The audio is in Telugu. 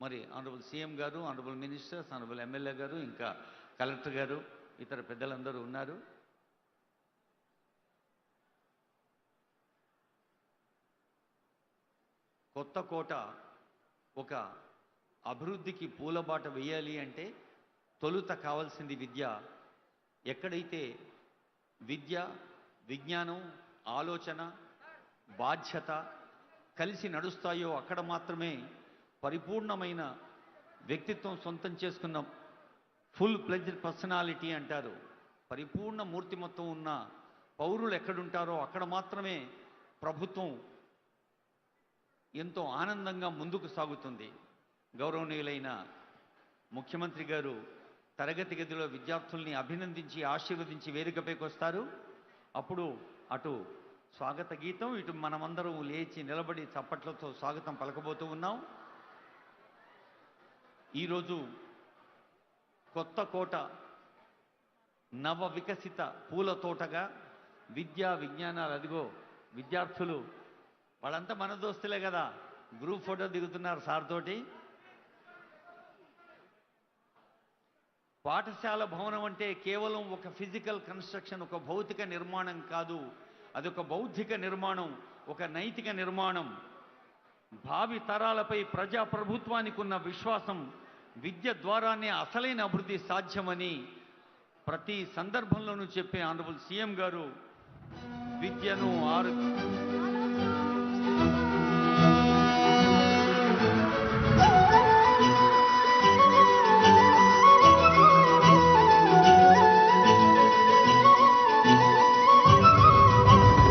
మరి ఆనరబుల్ సీఎం గారు, ఆనరబుల్ మినిస్టర్స్, ఆనరబుల్ ఎమ్మెల్యే గారు, ఇంకా కలెక్టర్ గారు, ఇతర పెద్దలందరూ ఉన్నారు. కొత్త కోట ఒక అభివృద్ధికి పూలబాట వేయాలి అంటే తొలుత కావాల్సింది విద్య. ఎక్కడైతే విద్య, విజ్ఞానం, ఆలోచన, బాధ్యత కలిసి నడుస్తాయో అక్కడ మాత్రమే పరిపూర్ణమైన వ్యక్తిత్వం సొంతం చేసుకున్న ఫుల్ ప్లెజ్డ్ పర్సనాలిటీ అంటారు. పరిపూర్ణ మూర్తిమత్వం ఉన్న పౌరులు ఎక్కడుంటారో అక్కడ మాత్రమే ప్రభుత్వం ఎంతో ఆనందంగా ముందుకు సాగుతుంది. గౌరవనీయులైన ముఖ్యమంత్రి గారు తరగతి గదిలో విద్యార్థుల్ని అభినందించి ఆశీర్వదించి వేదికపైకి వస్తారు. అప్పుడు అటు స్వాగత గీతం, ఇటు మనమందరం లేచి నిలబడి చప్పట్లతో స్వాగతం పలకబోతూ ఉన్నాం. ఈరోజు కొత్త కోట నవ వికసిత పూల తోటగా విద్యా విజ్ఞానాలు, అదిగో విద్యార్థులు వాళ్ళంతా మన దోస్తులే కదా, గ్రూప్ ఫోటో దిగుతున్నారు సార్ తోటి. పాఠశాల భవనం అంటే కేవలం ఒక ఫిజికల్ కన్స్ట్రక్షన్, ఒక భౌతిక నిర్మాణం కాదు, అదొక బౌద్ధిక నిర్మాణం, ఒక నైతిక నిర్మాణం. భావి తరాలపై ప్రజాప్రభుత్వానికి ఉన్న విశ్వాసం విద్య ద్వారానే అసలైన అభివృద్ధి సాధ్యమని ప్రతి సందర్భంలోనూ చెప్పే ఆనరబుల్ సీఎం గారు విద్యను